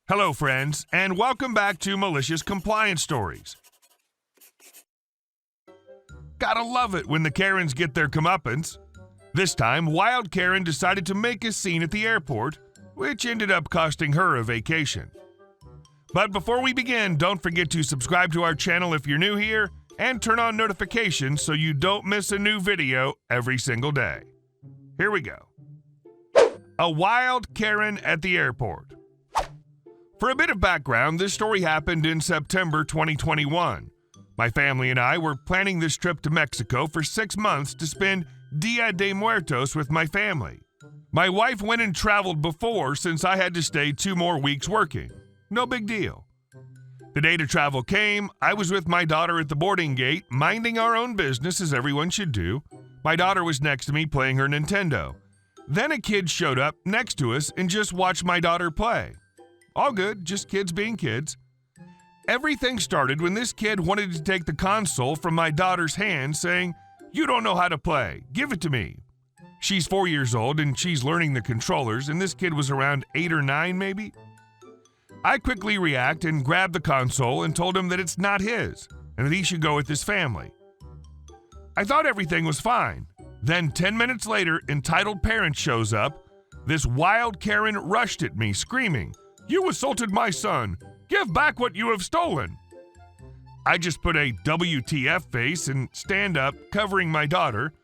Hello, friends, and welcome back to Malicious Compliance Stories. Gotta love it when the Karens get their comeuppance. This time, Wild Karen decided to make a scene at the airport, which ended up costing her a vacation. But before we begin, don't forget to subscribe to our channel if you're new here, and turn on notifications so you don't miss a new video every single day. Here we go. A Wild Karen at the airport. For a bit of background, this story happened in September 2021. My family and I were planning this trip to Mexico for 6 months to spend Dia de Muertos with my family. My wife went and traveled before since I had to stay 2 more weeks working. No big deal. The day to travel came, I was with my daughter at the boarding gate, minding our own business as everyone should do. My daughter was next to me playing her Nintendo. Then a kid showed up next to us and just watched my daughter play. All good, just kids being kids. Everything started when this kid wanted to take the console from my daughter's hand, saying, "You don't know how to play, give it to me." She's 4 years old and she's learning the controllers, and this kid was around 8 or 9 maybe. I quickly react and grab the console and told him that it's not his and that he should go with his family. I thought everything was fine. Then 10 minutes later, Entitledparents shows up. This Wild Karen rushed at me, screaming, "You assaulted my son! Give back what you have stolen!" I just put a WTF face and stand up, covering my daughter.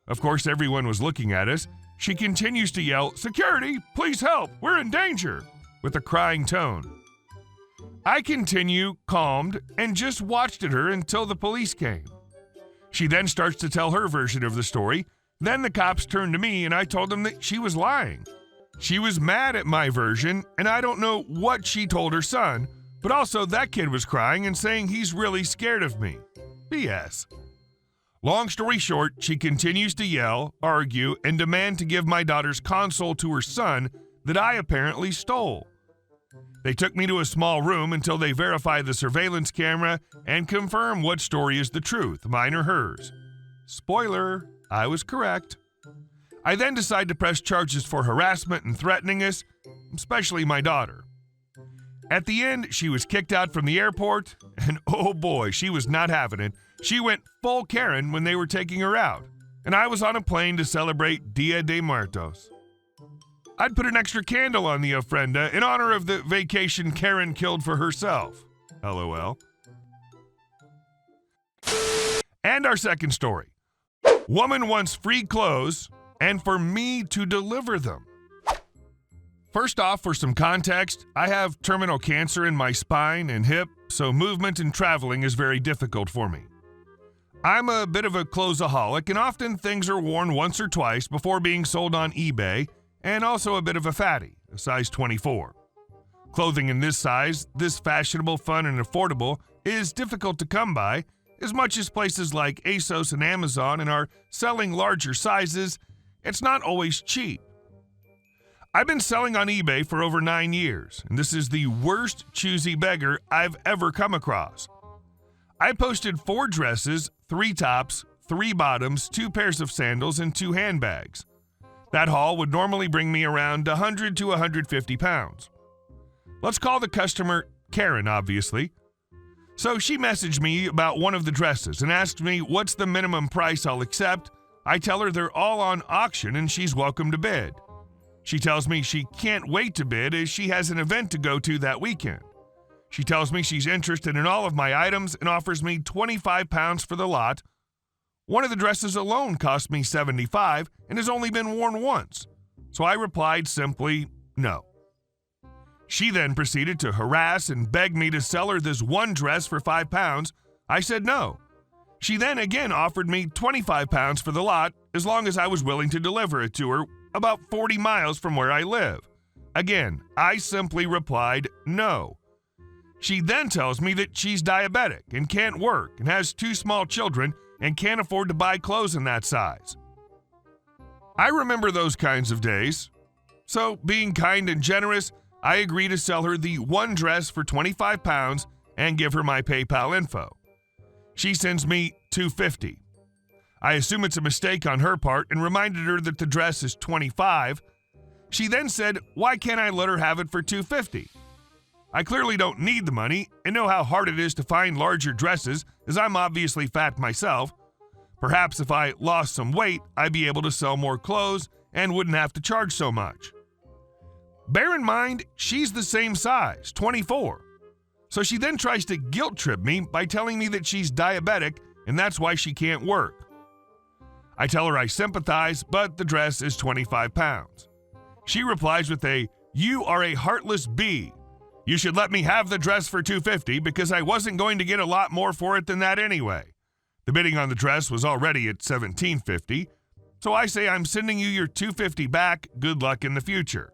Of course, everyone was looking at us. She continues to yell, "Security, please help! We're in danger!" with a crying tone. I continue, calmed, and just watched at her until the police came. She then starts to tell her version of the story. Then the cops turned to me and I told them that she was lying. She was mad at my version, and I don't know what she told her son, but also that kid was crying and saying he's really scared of me. BS. Long story short, she continues to yell, argue, and demand to give my daughter's console to her son that I apparently stole. They took me to a small room until they verify the surveillance camera and confirm what story is the truth, mine or hers. Spoiler, I was correct. I then decide to press charges for harassment and threatening us, especially my daughter. At the end, she was kicked out from the airport, and oh boy, she was not having it. She went full Karen when they were taking her out, and I was on a plane to celebrate Dia de Muertos. I'd put an extra candle on the ofrenda in honor of the vacation Karen killed for herself. LOL. And our second story. Woman wants free clothes and for me to deliver them. First off, for some context, I have terminal cancer in my spine and hip, so movement and traveling is very difficult for me. I'm a bit of a clothesaholic, and often things are worn once or twice before being sold on eBay, and also a bit of a fatty, a size 24. Clothing in this size, this fashionable, fun, and affordable, is difficult to come by, as much as places like ASOS and Amazon and are selling larger sizes. It's not always cheap. I've been selling on eBay for over 9 years, and this is the worst choosy beggar I've ever come across. I posted 4 dresses, 3 tops, 3 bottoms, 2 pairs of sandals, and 2 handbags. That haul would normally bring me around 100 to 150 pounds. Let's call the customer Karen, obviously. So she messaged me about one of the dresses and asked me what's the minimum price I'll accept. I tell her they're all on auction and she's welcome to bid. She tells me she can't wait to bid as she has an event to go to that weekend. She tells me she's interested in all of my items and offers me 25 pounds for the lot. One of the dresses alone cost me 75 and has only been worn once. So I replied simply, no. She then proceeded to harass and beg me to sell her this one dress for 5 pounds. I said no. She then again offered me 25 pounds for the lot as long as I was willing to deliver it to her about 40 miles from where I live. Again, I simply replied no. She then tells me that she's diabetic and can't work and has 2 small children and can't afford to buy clothes in that size. I remember those kinds of days. So, being kind and generous, I agree to sell her the one dress for 25 pounds and give her my PayPal info. She sends me $250. I assume it's a mistake on her part and reminded her that the dress is $25. She then said, why can't I let her have it for $250? I clearly don't need the money and know how hard it is to find larger dresses, as I'm obviously fat myself. Perhaps if I lost some weight, I'd be able to sell more clothes and wouldn't have to charge so much. Bear in mind, she's the same size, 24. So she then tries to guilt trip me by telling me that she's diabetic and that's why she can't work. I tell her I sympathize, but the dress is 25 pounds. She replies with "You are a heartless bee. You should let me have the dress for $250 because I wasn't going to get a lot more for it than that anyway." The bidding on the dress was already at $17.50, so I say I'm sending you your $250 back, good luck in the future.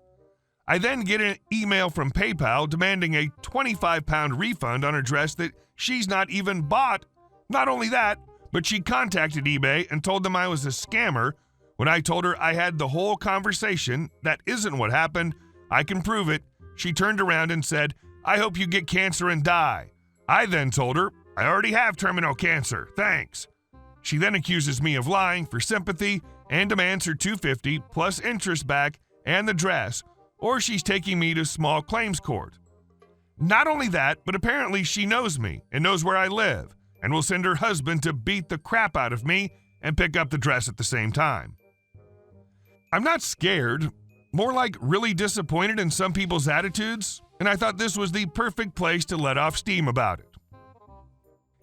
I then get an email from PayPal demanding a 25-pound refund on a dress that she's not even bought. Not only that, but she contacted eBay and told them I was a scammer when I told her I had the whole conversation. That isn't what happened. I can prove it. She turned around and said, "I hope you get cancer and die." I then told her, "I already have terminal cancer, thanks." She then accuses me of lying for sympathy and demands her $250 plus interest back and the dress, or she's taking me to small claims court. Not only that, but apparently she knows me and knows where I live and will send her husband to beat the crap out of me and pick up the dress at the same time. I'm not scared, more like really disappointed in some people's attitudes, and I thought this was the perfect place to let off steam about it.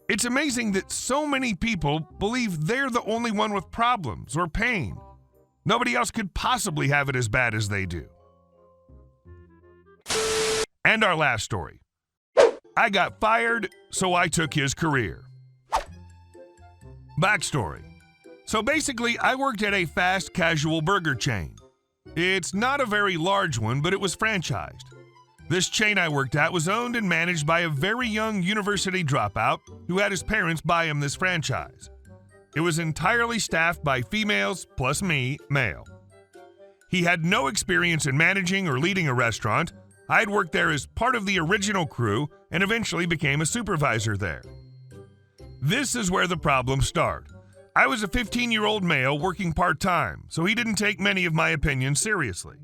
It's amazing that so many people believe they're the only one with problems or pain. Nobody else could possibly have it as bad as they do. And our last story. I got fired, so I took his career. Backstory. So basically, I worked at a fast casual burger chain. It's not a very large one, but it was franchised. This chain I worked at was owned and managed by a very young university dropout who had his parents buy him this franchise. It was entirely staffed by females, plus me, male. He had no experience in managing or leading a restaurant. I'd worked there as part of the original crew and eventually became a supervisor there. This is where the problems start. I was a 15-year-old male working part-time, so he didn't take many of my opinions seriously.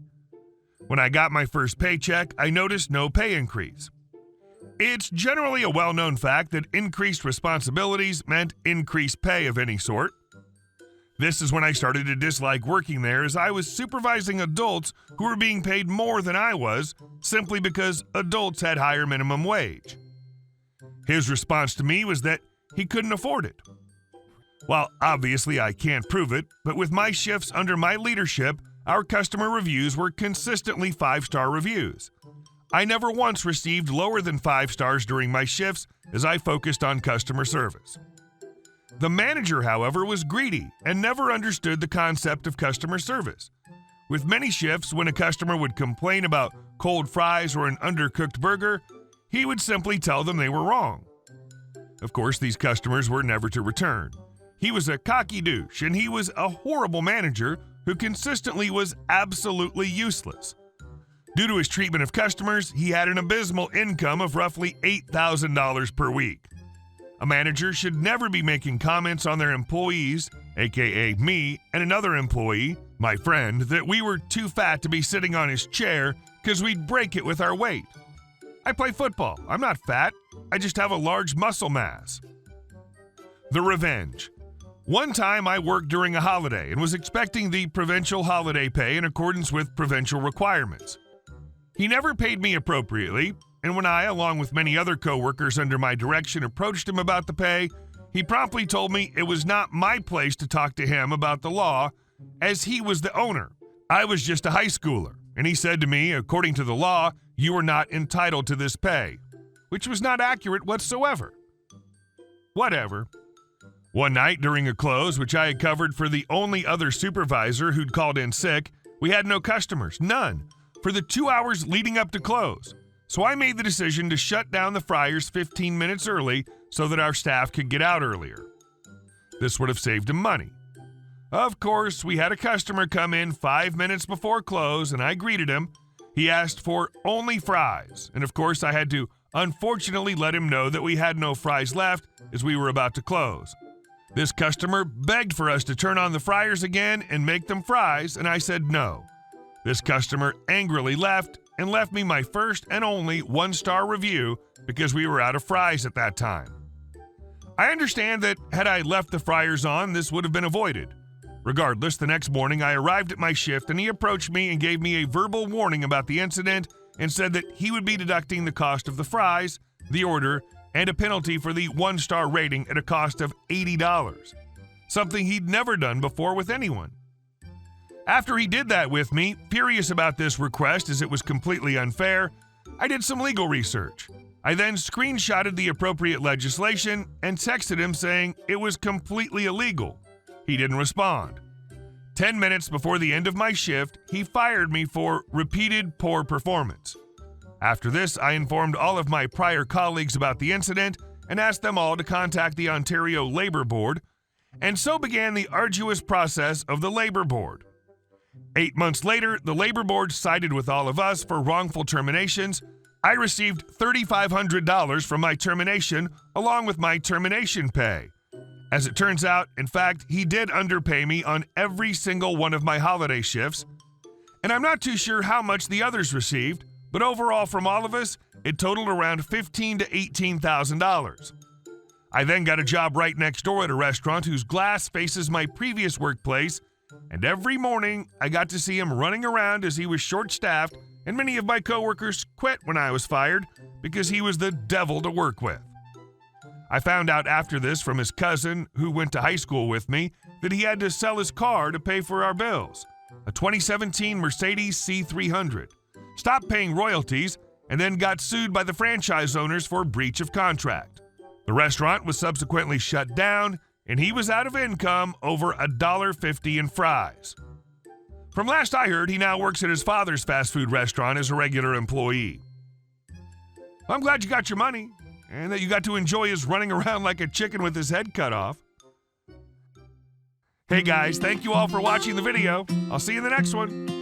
When I got my first paycheck, I noticed no pay increase. It's generally a well-known fact that increased responsibilities meant increased pay of any sort. This is when I started to dislike working there, as I was supervising adults who were being paid more than I was simply because adults had higher minimum wage. His response to me was that he couldn't afford it. Well, obviously I can't prove it, but with my shifts under my leadership, our customer reviews were consistently 5-star reviews. I never once received lower than 5 stars during my shifts as I focused on customer service. The manager, however, was greedy and never understood the concept of customer service. With many shifts, when a customer would complain about cold fries or an undercooked burger, he would simply tell them they were wrong. Of course, these customers were never to return. He was a cocky douche, and he was a horrible manager who consistently was absolutely useless. Due to his treatment of customers, he had an abysmal income of roughly $8,000 per week. A manager should never be making comments on their employees, aka me and another employee, my friend, that we were too fat to be sitting on his chair because we'd break it with our weight. I play football. I'm not fat. I just have a large muscle mass. The revenge. One time I worked during a holiday and was expecting the provincial holiday pay in accordance with provincial requirements. He never paid me appropriately, and when I, along with many other co-workers under my direction, approached him about the pay, he promptly told me it was not my place to talk to him about the law, as he was the owner. I was just a high schooler, and he said to me, according to the law, you are not entitled to this pay, which was not accurate whatsoever. Whatever. One night during a close, which I had covered for the only other supervisor who'd called in sick, we had no customers, none, for the 2 hours leading up to close. So I made the decision to shut down the fryers 15 minutes early so that our staff could get out earlier. This would have saved him money. Of course, we had a customer come in 5 minutes before close, and I greeted him. He asked for only fries, and of course I had to unfortunately let him know that we had no fries left as we were about to close. This customer begged for us to turn on the fryers again and make them fries, and I said no. This customer angrily left, and left me my first and only 1-star review because we were out of fries at that time. I understand that had I left the fryers on, this would have been avoided. Regardless, the next morning I arrived at my shift and he approached me and gave me a verbal warning about the incident and said that he would be deducting the cost of the fries, the order, and a penalty for the 1-star rating at a cost of $80, something he'd never done before with anyone. After he did that with me, furious about this request as it was completely unfair, I did some legal research. I then screenshotted the appropriate legislation and texted him saying it was completely illegal. He didn't respond. 10 minutes before the end of my shift, he fired me for repeated poor performance. After this, I informed all of my prior colleagues about the incident and asked them all to contact the Ontario Labour Board, and so began the arduous process of the Labour Board. 8 months later, the Labour Board sided with all of us for wrongful terminations. I received $3,500 from my termination along with my termination pay. As it turns out, in fact, he did underpay me on every single one of my holiday shifts, and I'm not too sure how much the others received, but overall from all of us, it totaled around $15,000 to $18,000. I then got a job right next door at a restaurant whose glass faces my previous workplace, and every morning I got to see him running around as he was short-staffed, and many of my coworkers quit when I was fired because he was the devil to work with. I found out after this from his cousin, who went to high school with me, that he had to sell his car to pay for our bills, a 2017 Mercedes C300, stopped paying royalties, and then got sued by the franchise owners for breach of contract. The restaurant was subsequently shut down, and he was out of income over $1.50 in fries. From last I heard, he now works at his father's fast food restaurant as a regular employee. I'm glad you got your money, and that you got to enjoy his running around like a chicken with his head cut off. Hey guys, thank you all for watching the video. I'll see you in the next one.